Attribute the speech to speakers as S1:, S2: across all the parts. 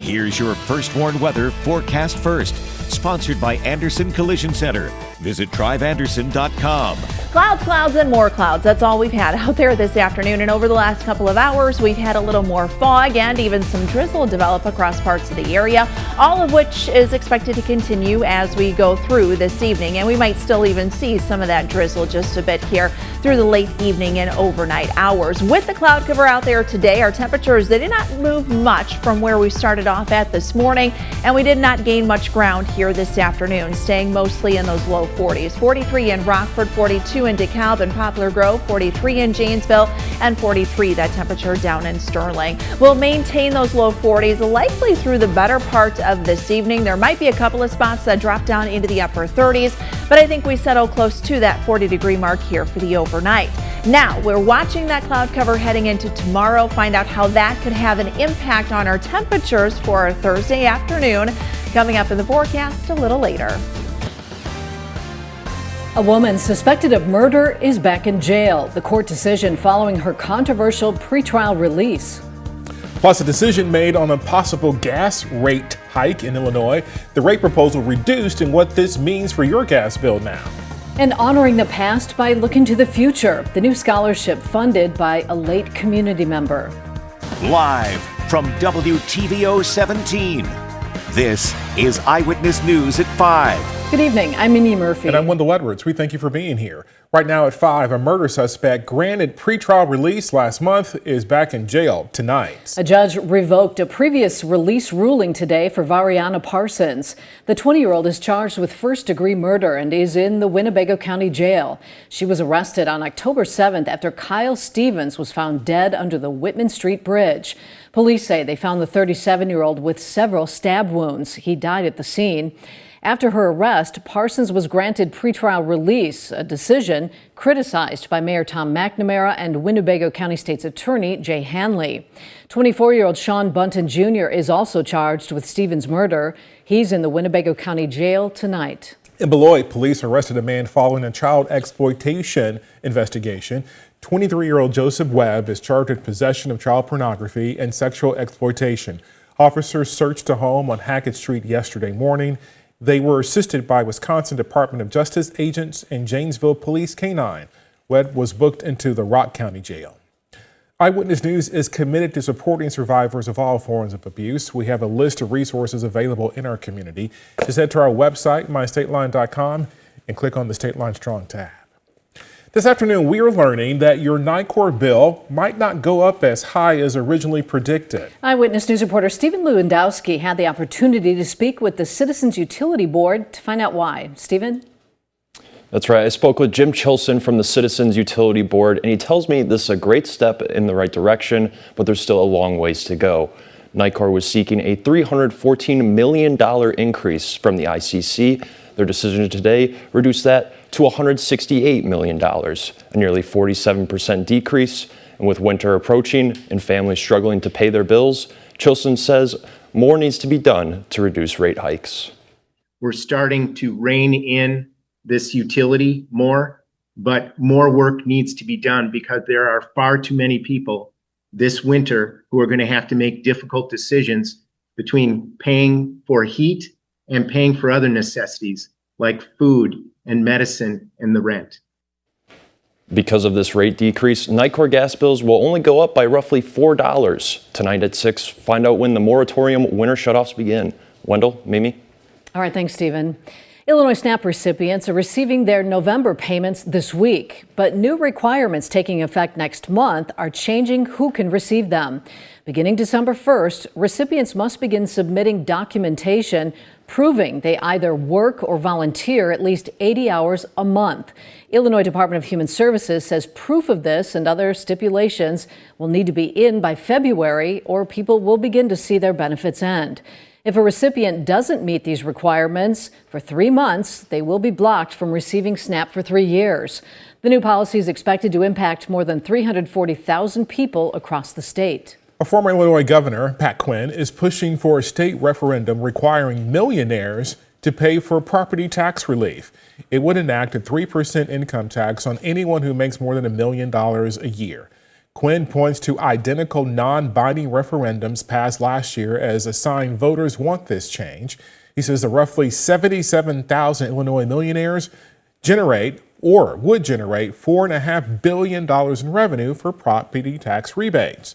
S1: Here's your First Warn Weather forecast first. Sponsored by Anderson Collision Center. Visit driveanderson.com.
S2: Clouds, and more clouds. That's all we've had out there this afternoon. And over the last couple of hours, we've had a little more fog and even some drizzle develop across parts of the area, all of which is expected to continue as we go through this evening. And we might still even see some of that drizzle just a bit here through the late evening and overnight hours. With the cloud cover out there today, our temperatures, they did not move much from where we started off at this morning, and we did not gain much ground here this afternoon, staying mostly in those low 40s. 43 in Rockford, 42 in DeKalb and Poplar Grove, 43 in Janesville, and 43 that temperature down in Sterling. We'll maintain those low 40s likely through the better part of this evening. There might be a couple of spots that drop down into the upper 30s, but I think we settle close to that 40-degree mark here for the overnight. Now, we're watching that cloud cover heading into tomorrow, find out how that could have an impact on our temperatures for our Thursday afternoon. Coming up in the forecast a little later.
S3: A woman suspected of murder is back in jail. The court decision following her controversial pretrial release.
S4: Plus, a decision made on a possible gas rate hike in Illinois. The rate proposal reduced and what this means for your gas bill now.
S3: And honoring the past by looking to the future. The new scholarship funded by a late community member.
S1: Live from WTVO 17. This is Eyewitness News at 5.
S3: Good evening, I'm Mimi Murphy.
S4: And I'm Wendell Edwards. We thank you for being here. Right now at 5, a murder suspect granted pretrial release last month is back in jail tonight.
S3: A judge revoked a previous release ruling today for Variana Parsons. The 20-year-old is charged with first-degree murder and is in the Winnebago County Jail. She was arrested on October 7th after Kyle Stevens was found dead under the Whitman Street Bridge. Police say they found the 37-year-old with several stab wounds. He died at the scene. After her arrest, Parsons was granted pretrial release, a decision criticized by Mayor Tom McNamara and Winnebago County State's Attorney Jay Hanley. 24-year-old Sean Bunton Jr. is also charged with Stevens' murder. He's in the Winnebago County Jail tonight.
S4: In Beloit, police arrested a man following a child exploitation investigation. 23-year-old Joseph Webb is charged with possession of child pornography and sexual exploitation. Officers searched a home on Hackett Street yesterday morning. They were assisted by Wisconsin Department of Justice agents and Janesville Police K-9. Webb was booked into the Rock County Jail. Eyewitness News is committed to supporting survivors of all forms of abuse. We have a list of resources available in our community. Just head to our website, mystateline.com, and click on the State Line Strong tab. This afternoon, we are learning that your NICOR bill might not go up as high as originally predicted.
S3: Eyewitness News reporter Stephen Lewandowski had the opportunity to speak with the Citizens Utility Board to find out why. Stephen?
S5: That's right. I spoke with Jim Chilson from the Citizens Utility Board, and he tells me this is a great step in the right direction, but there's still a long ways to go. NICOR was seeking a $314 million increase from the ICC. Their decision today reduced that to $168 million, a nearly 47% decrease. And with winter approaching and families struggling to pay their bills, Chilson says more needs to be done to reduce rate hikes.
S6: We're starting to rein in this utility more, but more work needs to be done because there are far too many people this winter who are going to have to make difficult decisions between paying for heat and paying for other necessities like food and medicine and the rent.
S5: Because of this rate decrease, NICOR gas bills will only go up by roughly $4. Tonight at 6, find out when the moratorium winter shutoffs begin. Wendell, Mimi?
S3: All right, thanks, Stephen. Illinois SNAP recipients are receiving their November payments this week, but new requirements taking effect next month are changing who can receive them. Beginning December 1st, recipients must begin submitting documentation proving they either work or volunteer at least 80 hours a month. Illinois Department of Human Services says proof of this and other stipulations will need to be in by February, or people will begin to see their benefits end. If a recipient doesn't meet these requirements for 3 months, they will be blocked from receiving SNAP for 3 years. The new policy is expected to impact more than 340,000 people across the state.
S4: A former Illinois governor, Pat Quinn, is pushing for a state referendum requiring millionaires to pay for property tax relief. It would enact a 3% income tax on anyone who makes more than $1 million a year. Quinn points to identical non-binding referendums passed last year as a sign voters want this change. He says the roughly 77,000 Illinois millionaires would generate $4.5 billion in revenue for property tax rebates.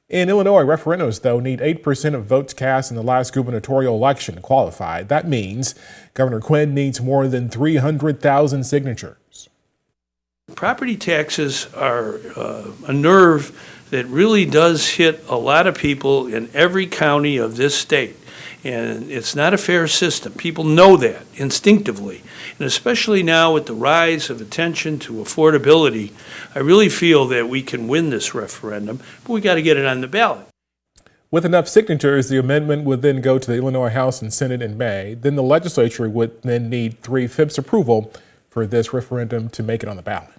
S4: In Illinois, referendums, though, need 8% of votes cast in the last gubernatorial election to qualify. That means Governor Quinn needs more than 300,000 signatures.
S7: Property taxes are a nerve that really does hit a lot of people in every county of this state. And it's not a fair system. People know that instinctively. And especially now with the rise of attention to affordability, I really feel that we can win this referendum, but we got to get it on the ballot.
S4: With enough signatures, the amendment would then go to the Illinois House and Senate in May. Then the legislature would then need 3/5 approval for this referendum to make it on the ballot.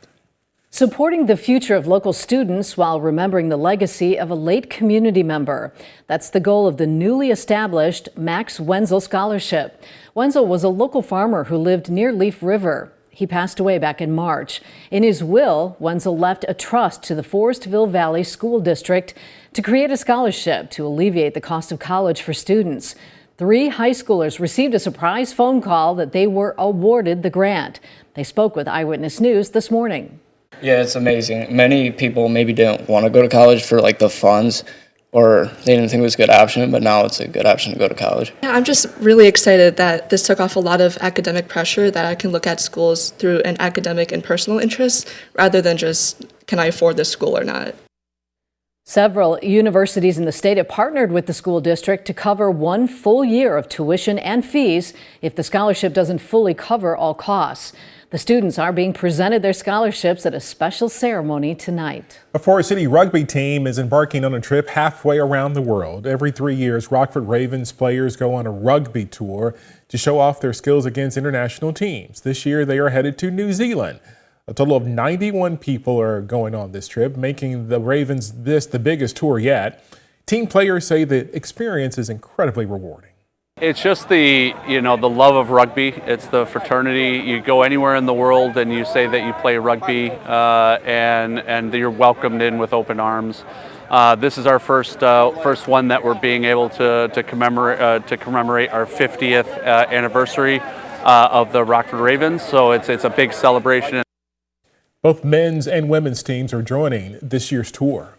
S3: Supporting the future of local students while remembering the legacy of a late community member. That's the goal of the newly established Max Wenzel Scholarship. Wenzel was a local farmer who lived near Leaf River. He passed away back in March. In his will, Wenzel left a trust to the Forestville Valley School District to create a scholarship to alleviate the cost of college for students. 3 high schoolers received a surprise phone call that they were awarded the grant. They spoke with Eyewitness News this morning.
S8: Yeah, it's amazing. Many people maybe didn't want to go to college for like the funds, or they didn't think it was a good option, but now it's a good option to go to college.
S9: Yeah, I'm just really excited that this took off a lot of academic pressure, that I can look at schools through an academic and personal interest rather than just, can I afford this school or not?
S3: Several universities in the state have partnered with the school district to cover 1 full year of tuition and fees if the scholarship doesn't fully cover all costs. The students are being presented their scholarships at a special ceremony tonight.
S4: A Forest City rugby team is embarking on a trip halfway around the world. Every 3 years, Rockford Ravens players go on a rugby tour to show off their skills against international teams. This year, they are headed to New Zealand. A total of 91 people are going on this trip, making the Ravens this the biggest tour yet. Team players say the experience is incredibly rewarding.
S10: It's just the love of rugby. It's the fraternity. You go anywhere in the world and you say that you play rugby, and you're welcomed in with open arms. This is our first one that we're being able to commemorate our 50th anniversary of the Rockford Ravens. So it's a big celebration.
S4: Both men's and women's teams are joining this year's tour.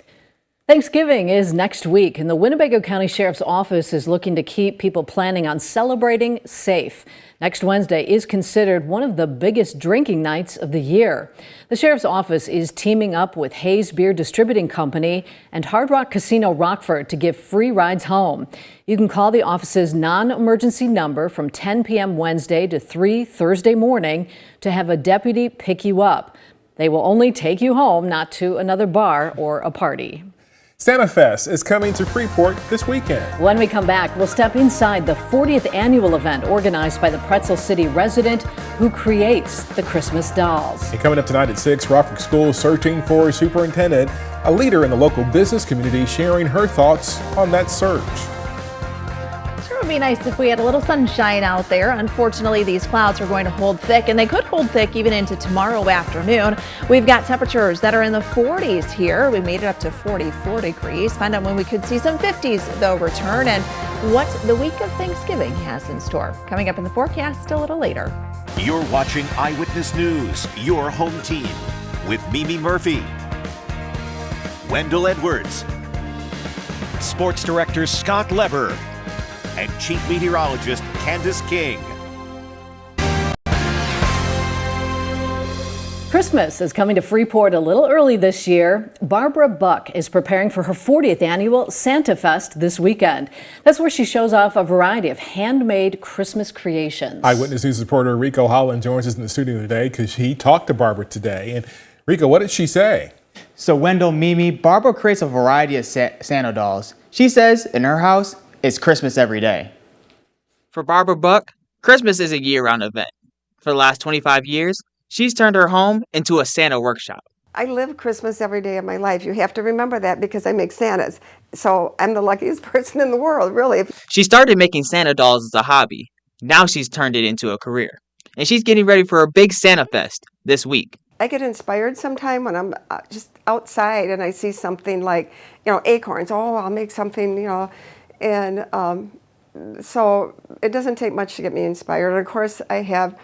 S3: Thanksgiving is next week, and the Winnebago County Sheriff's Office is looking to keep people planning on celebrating safe. Next Wednesday is considered one of the biggest drinking nights of the year. The Sheriff's Office is teaming up with Hayes Beer Distributing Company and Hard Rock Casino Rockford to give free rides home. You can call the office's non-emergency number from 10 p.m. Wednesday to 3 Thursday morning to have a deputy pick you up. They will only take you home, not to another bar or a party.
S4: Santa Fest is coming to Freeport this weekend.
S3: When we come back, we'll step inside the 40th annual event organized by the Pretzel City resident who creates the Christmas dolls.
S4: And coming up tonight at 6, Rockford School searching for a superintendent, a leader in the local business community sharing her thoughts on that search.
S2: Sure would be nice if we had a little sunshine out there. Unfortunately, these clouds are going to hold thick, and they could hold thick even into tomorrow afternoon. We've got temperatures that are in the 40s here. We made it up to 44 degrees. Find out when we could see some 50s though return and what the week of Thanksgiving has in store. Coming up in the forecast a little later.
S1: You're watching Eyewitness News, your home team, with Mimi Murphy, Wendell Edwards, Sports Director Scott Lever, and Chief Meteorologist Candace King.
S3: Christmas is coming to Freeport a little early this year. Barbara Buck is preparing for her 40th annual Santa Fest this weekend. That's where she shows off a variety of handmade Christmas creations.
S4: Eyewitness News reporter Rico Holland joins us in the studio today because he talked to Barbara today. And Rico, what did she say?
S11: So Wendell, Mimi, Barbara creates a variety of Santa dolls. She says in her house, it's Christmas every day.
S12: For Barbara Buck, Christmas is a year-round event. For the last 25 years, she's turned her home into a Santa workshop.
S13: I live Christmas every day of my life. You have to remember that because I make Santas. So I'm the luckiest person in the world, really.
S12: She started making Santa dolls as a hobby. Now she's turned it into a career. And she's getting ready for a big Santa Fest this week.
S13: I get inspired sometime when I'm just outside and I see something like, acorns. Oh, I'll make something, and so it doesn't take much to get me inspired. And of course, I have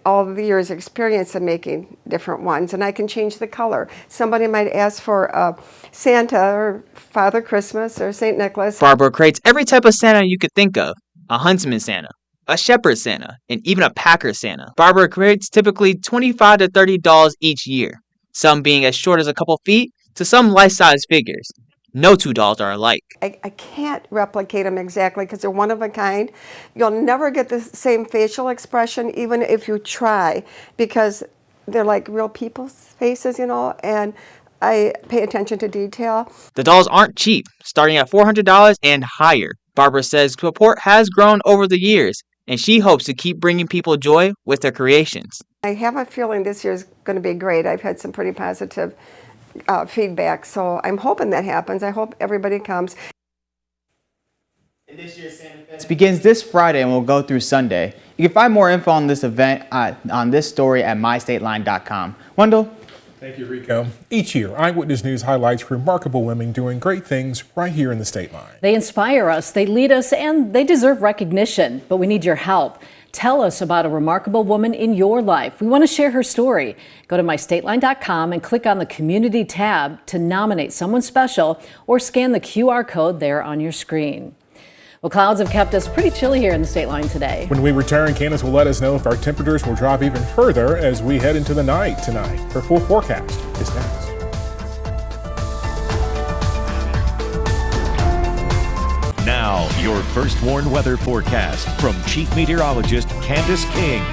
S13: all the years' experience of making different ones, and I can change the color. Somebody might ask for Santa or Father Christmas or St. Nicholas.
S12: Barbara creates every type of Santa you could think of: a huntsman Santa, a shepherd Santa, and even a packer Santa. Barbara creates typically $25 to $30 each year, some being as short as a couple feet to some life-size figures. No two dolls are alike.
S13: I can't replicate them exactly because they're one of a kind. You'll never get the same facial expression even if you try, because they're like real people's faces, and I pay attention to detail.
S12: The dolls aren't cheap, starting at $400 and higher. Barbara says support has grown over the years, and she hopes to keep bringing people joy with her creations.
S13: I have a feeling this year's going to be great. I've had some pretty positive feedback, so I'm hoping that happens. I hope everybody comes.
S11: And this year's Santa Fest begins this Friday and will go through Sunday. You can find more info on this event on this story at mystateline.com. Wendell?
S4: Thank you, Rico. Each year, Eyewitness News highlights remarkable women doing great things right here in the state line.
S3: They inspire us, they lead us, and they deserve recognition, but we need your help. Tell us about a remarkable woman in your life. We want to share her story. Go to mystateline.com and click on the Community tab to nominate someone special or scan the QR code there on your screen. Well, clouds have kept us pretty chilly here in the state line today.
S4: When we return, Candace will let us know if our temperatures will drop even further as we head into the night tonight. Her full forecast is next.
S1: Now, your First Warn weather forecast from Chief Meteorologist Candace King.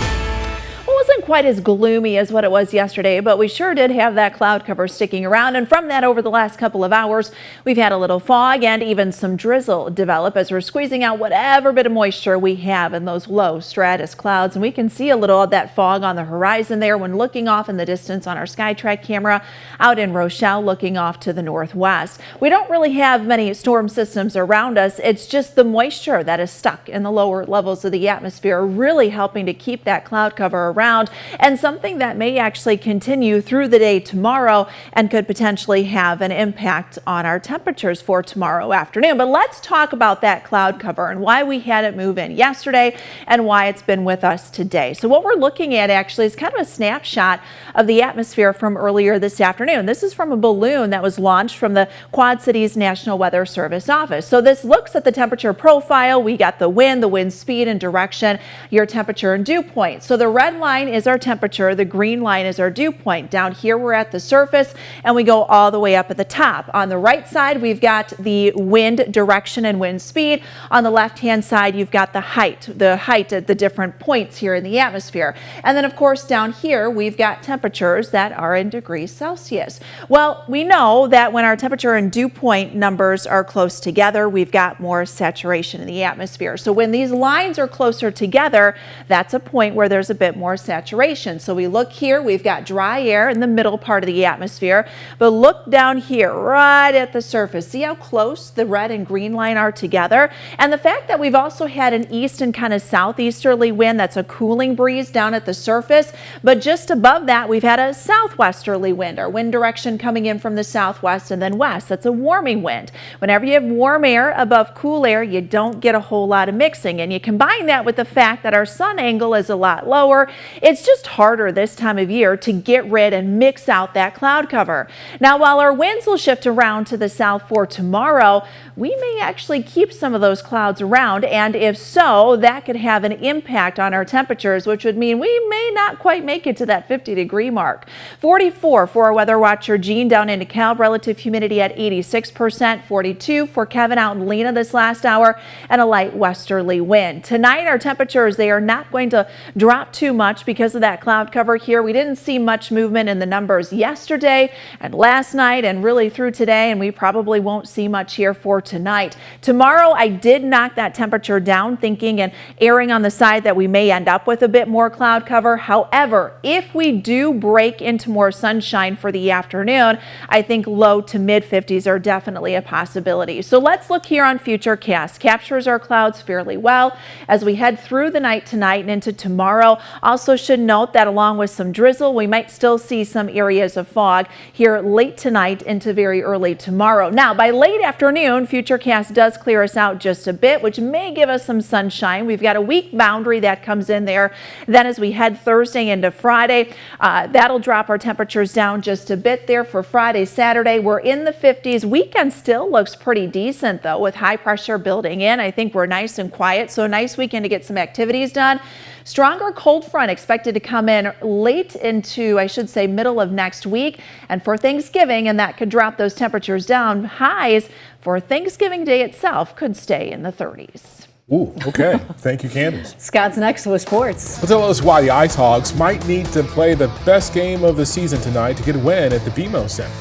S2: Wasn't quite as gloomy as what it was yesterday, but we sure did have that cloud cover sticking around, and from that over the last couple of hours we've had a little fog and even some drizzle develop as we're squeezing out whatever bit of moisture we have in those low stratus clouds. And we can see a little of that fog on the horizon there when looking off in the distance on our SkyTrack camera out in Rochelle, looking off to the northwest. We don't really have many storm systems around us. It's just the moisture that is stuck in the lower levels of the atmosphere really helping to keep that cloud cover around, and something that may actually continue through the day tomorrow and could potentially have an impact on our temperatures for tomorrow afternoon. But let's talk about that cloud cover and why we had it move in yesterday and why it's been with us today. So what we're looking at actually is kind of a snapshot of the atmosphere from earlier this afternoon. This is from a balloon that was launched from the Quad Cities National Weather Service office. So this looks at the temperature profile. We got the wind speed and direction, your temperature and dew point. So the red line is our temperature, the green line is our dew point. Down here we're at the surface and we go all the way up at the top. On the right side we've got the wind direction and wind speed. On the left hand side you've got the height at the different points here in the atmosphere. And then of course down here we've got temperatures that are in degrees Celsius. Well, we know that when our temperature and dew point numbers are close together, we've got more saturation in the atmosphere. So when these lines are closer together, that's a point where there's a bit more saturation. So we look here, we've got dry air in the middle part of the atmosphere, but look down here right at the surface. See how close the red and green line are together? And the fact that we've also had an east and kind of southeasterly wind, that's a cooling breeze down at the surface, but just above that we've had a southwesterly wind, our wind direction coming in from the southwest and then west. That's a warming wind. Whenever you have warm air above cool air, you don't get a whole lot of mixing, and you combine that with the fact that our sun angle is a lot lower. It's just harder this time of year to get rid and mix out that cloud cover. Now, while our winds will shift around to the south for tomorrow, we may actually keep some of those clouds around, and if so, that could have an impact on our temperatures, which would mean we may not quite make it to that 50-degree mark. 44 for our weather watcher Jean down in DeKalb, relative humidity at 86%, 42 for Kevin out in Lena this last hour, and a light westerly wind. Tonight, our temperatures, they are not going to drop too much because of that cloud cover here. We didn't see much movement in the numbers yesterday and last night and really through today, and we probably won't see much here for tonight. Tomorrow, I did knock that temperature down, thinking and erring on the side that we may end up with a bit more cloud cover. However, if we do break into more sunshine for the afternoon, I think low to mid 50s are definitely a possibility. So let's look here on Futurecast. Captures our clouds fairly well as we head through the night tonight and into tomorrow. Also should should note that along with some drizzle, we might still see some areas of fog here late tonight into very early tomorrow. Now, by late afternoon, Futurecast does clear us out just a bit, which may give us some sunshine. We've got a weak boundary that comes in there. Then as we head Thursday into Friday, that'll drop our temperatures down just a bit there for Friday, Saturday. We're in the 50s. Weekend still looks pretty decent, though, with high pressure building in. I think we're nice and quiet, so a nice weekend to get some activities done. Stronger cold front expected to come in late into, I should say, middle of next week. And for Thanksgiving, and that could drop those temperatures down. Highs for Thanksgiving Day itself could stay in the 30s.
S4: Ooh, okay. Thank you, Candace.
S3: Scott's next with sports.
S4: Well, tell us why the Ice Hogs might need to play the best game of the season tonight to get a win at the BMO Center.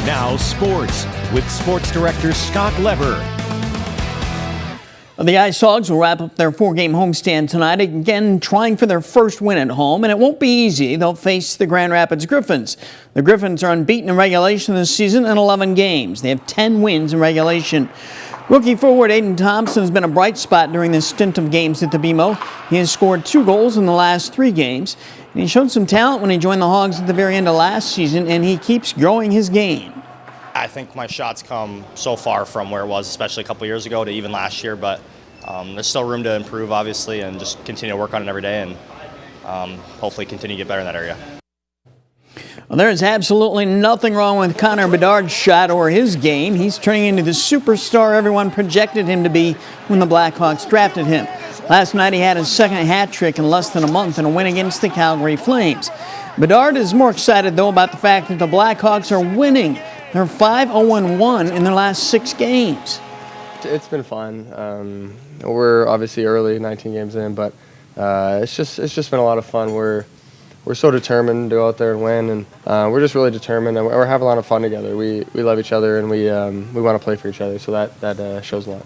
S1: Now sports with Sports Director Scott Lever.
S14: The Ice Hogs will wrap up their 4-game homestand tonight, again trying for their first win at home, and it won't be easy. They'll face the Grand Rapids Griffins. The Griffins are unbeaten in regulation this season in 11 games. They have 10 wins in regulation. Rookie forward Aiden Thompson has been a bright spot during this stint of games at the BMO. He has scored 2 goals in the last 3 games, and he showed some talent when he joined the Hogs at the very end of last season, and he keeps growing his game.
S15: I think my shots come so far from where it was, especially a couple years ago to even last year, but there's still room to improve, obviously, and just continue to work on it every day and hopefully continue to get better in that area.
S14: Well, there is absolutely nothing wrong with Connor Bedard's shot or his game. He's turning into the superstar everyone projected him to be when the Blackhawks drafted him. Last night he had his second hat trick in less than a month in a win against the Calgary Flames. Bedard is more excited, though, about the fact that the Blackhawks are winning. They're 5-0-1 in their last 6 games.
S16: It's been fun. We're obviously early, 19 games in, but it's just been a lot of fun. We're so determined to go out there and win, and we're just really determined, and we're having a lot of fun together. We love each other, and we want to play for each other, so that shows a lot.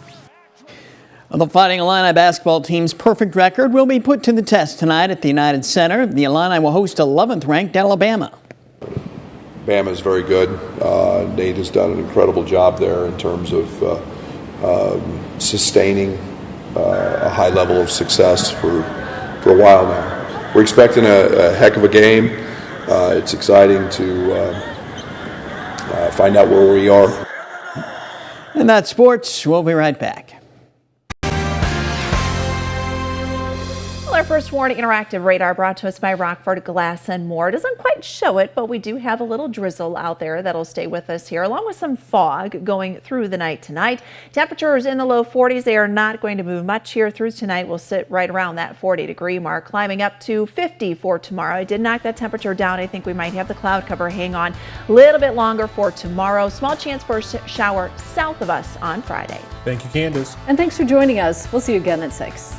S14: The Fighting Illini basketball team's perfect record will be put to the test tonight at the United Center. The Illini will host 11th-ranked Alabama.
S17: Bama is very good. Nate has done an incredible job there in terms of sustaining a high level of success for a while now. We're expecting a heck of a game. It's exciting to find out where we are.
S14: And that's sports. We'll be right back.
S2: Our first warning interactive radar brought to us by Rockford Glass and More. Doesn't quite show it, but we do have a little drizzle out there that'll stay with us here, along with some fog going through the night tonight. Temperatures in the low 40s. They are not going to move much here through tonight. We'll sit right around that 40-degree mark, climbing up to 50 for tomorrow. I did knock that temperature down. I think we might have the cloud cover hang on a little bit longer for tomorrow. Small chance for a shower south of us on Friday.
S4: Thank you, Candace.
S3: And thanks for joining us. We'll see you again at 6.